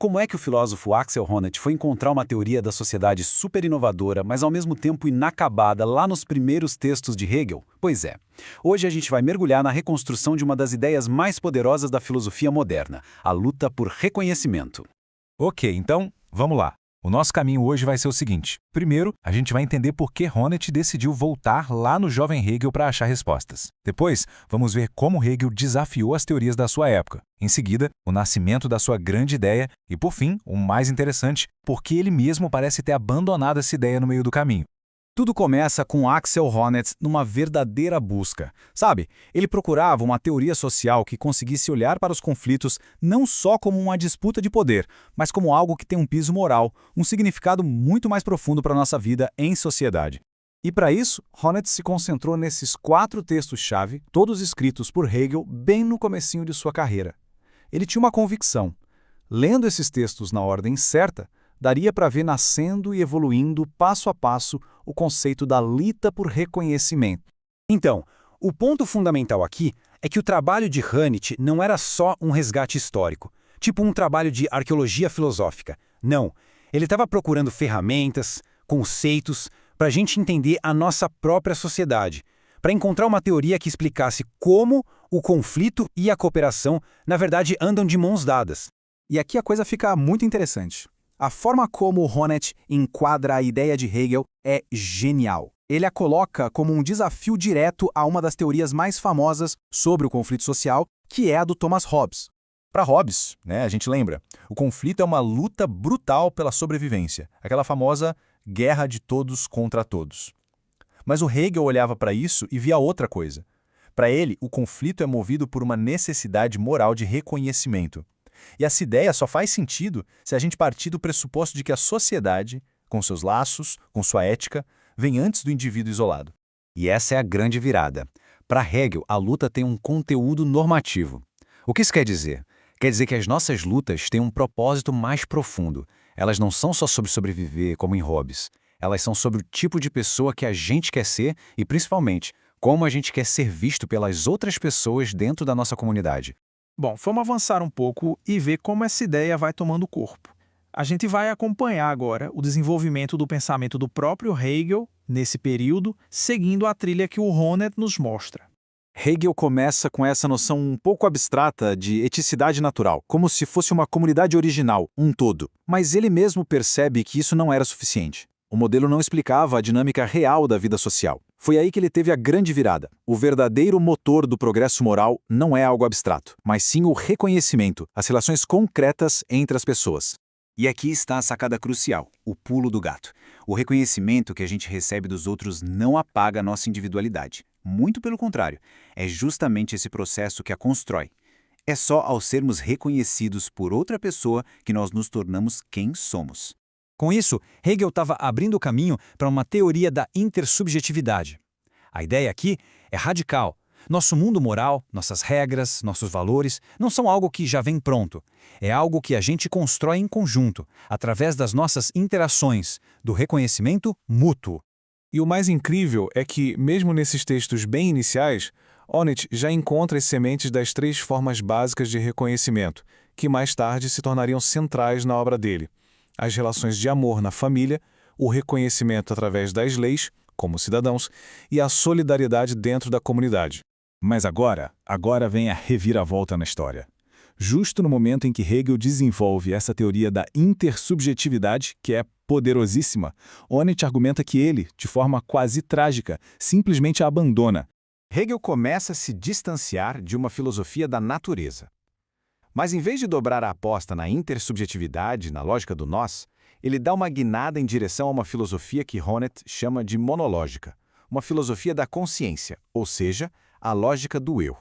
Como é que o filósofo Axel Honneth foi encontrar uma teoria da sociedade super inovadora, mas ao mesmo tempo inacabada lá nos primeiros textos de Hegel? Pois é, hoje a gente vai mergulhar na reconstrução de uma das ideias mais poderosas da filosofia moderna, a luta por reconhecimento. Ok, então, vamos lá. O nosso caminho hoje vai ser o seguinte. Primeiro, a gente vai entender por que Honneth decidiu voltar lá no jovem Hegel para achar respostas. Depois, vamos ver como Hegel desafiou as teorias da sua época. Em seguida, o nascimento da sua grande ideia e, por fim, o mais interessante, por que ele mesmo parece ter abandonado essa ideia no meio do caminho. Tudo começa com Axel Honneth numa verdadeira busca. Sabe, ele procurava uma teoria social que conseguisse olhar para os conflitos não só como uma disputa de poder, mas como algo que tem um piso moral, um significado muito mais profundo para a nossa vida em sociedade. E para isso, Honneth se concentrou nesses 4 textos-chave, todos escritos por Hegel bem no comecinho de sua carreira. Ele tinha uma convicção. Lendo esses textos na ordem certa, daria para ver nascendo e evoluindo passo a passo o conceito da luta por reconhecimento. Então, o ponto fundamental aqui é que o trabalho de Honneth não era só um resgate histórico, tipo um trabalho de arqueologia filosófica. Não, ele estava procurando ferramentas, conceitos, para a gente entender a nossa própria sociedade, para encontrar uma teoria que explicasse como o conflito e a cooperação, na verdade, andam de mãos dadas. E aqui a coisa fica muito interessante. A forma como Honneth enquadra a ideia de Hegel é genial. Ele a coloca como um desafio direto a uma das teorias mais famosas sobre o conflito social, que é a do Thomas Hobbes. Para Hobbes, a gente lembra, o conflito é uma luta brutal pela sobrevivência, aquela famosa guerra de todos contra todos. Mas o Hegel olhava para isso e via outra coisa. Para ele, o conflito é movido por uma necessidade moral de reconhecimento. E essa ideia só faz sentido se a gente partir do pressuposto de que a sociedade, com seus laços, com sua ética, vem antes do indivíduo isolado. E essa é a grande virada. Para Hegel, a luta tem um conteúdo normativo. O que isso quer dizer? Quer dizer que as nossas lutas têm um propósito mais profundo. Elas não são só sobre sobreviver, como em Hobbes. Elas são sobre o tipo de pessoa que a gente quer ser e, principalmente, como a gente quer ser visto pelas outras pessoas dentro da nossa comunidade. Bom, vamos avançar um pouco e ver como essa ideia vai tomando corpo. A gente vai acompanhar agora o desenvolvimento do pensamento do próprio Hegel nesse período, seguindo a trilha que o Honneth nos mostra. Hegel começa com essa noção um pouco abstrata de eticidade natural, como se fosse uma comunidade original, um todo. Mas ele mesmo percebe que isso não era suficiente. O modelo não explicava a dinâmica real da vida social. Foi aí que ele teve a grande virada. O verdadeiro motor do progresso moral não é algo abstrato, mas sim o reconhecimento, as relações concretas entre as pessoas. E aqui está a sacada crucial, o pulo do gato. O reconhecimento que a gente recebe dos outros não apaga a nossa individualidade. Muito pelo contrário, é justamente esse processo que a constrói. É só ao sermos reconhecidos por outra pessoa que nós nos tornamos quem somos. Com isso, Hegel estava abrindo o caminho para uma teoria da intersubjetividade. A ideia aqui é radical. Nosso mundo moral, nossas regras, nossos valores, não são algo que já vem pronto. É algo que a gente constrói em conjunto, através das nossas interações, do reconhecimento mútuo. E o mais incrível é que, mesmo nesses textos bem iniciais, Honneth já encontra as sementes das 3 formas básicas de reconhecimento, que mais tarde se tornariam centrais na obra dele. As relações de amor na família, o reconhecimento através das leis, como cidadãos, e a solidariedade dentro da comunidade. Mas agora vem a reviravolta na história. Justo no momento em que Hegel desenvolve essa teoria da intersubjetividade, que é poderosíssima, Honneth argumenta que ele, de forma quase trágica, simplesmente a abandona. Hegel começa a se distanciar de uma filosofia da natureza. Mas em vez de dobrar a aposta na intersubjetividade, na lógica do nós, ele dá uma guinada em direção a uma filosofia que Honneth chama de monológica, uma filosofia da consciência, ou seja, a lógica do eu.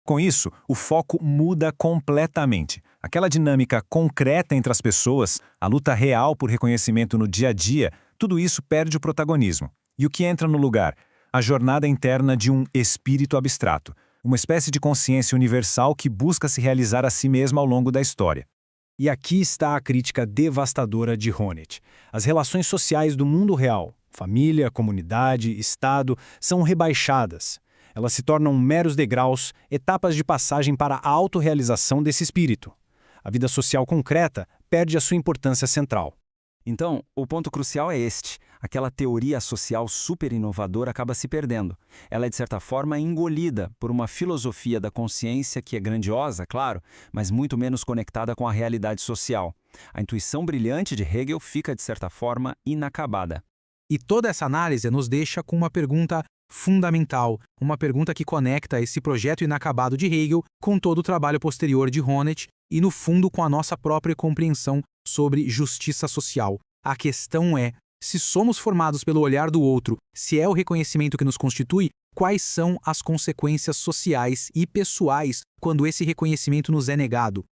Com isso, o foco muda completamente. Aquela dinâmica concreta entre as pessoas, a luta real por reconhecimento no dia a dia, tudo isso perde o protagonismo. E o que entra no lugar? A jornada interna de um espírito abstrato, uma espécie de consciência universal que busca se realizar a si mesma ao longo da história. E aqui está a crítica devastadora de Honneth. As relações sociais do mundo real, família, comunidade, Estado, são rebaixadas. Elas se tornam meros degraus, etapas de passagem para a autorrealização desse espírito. A vida social concreta perde a sua importância central. Então, o ponto crucial é este. Aquela teoria social super inovadora acaba se perdendo. Ela é, de certa forma, engolida por uma filosofia da consciência que é grandiosa, claro, mas muito menos conectada com a realidade social. A intuição brilhante de Hegel fica, de certa forma, inacabada. E toda essa análise nos deixa com uma pergunta fundamental, uma pergunta que conecta esse projeto inacabado de Hegel com todo o trabalho posterior de Honneth e, no fundo, com a nossa própria compreensão sobre justiça social. A questão é, se somos formados pelo olhar do outro, se é o reconhecimento que nos constitui, quais são as consequências sociais e pessoais quando esse reconhecimento nos é negado?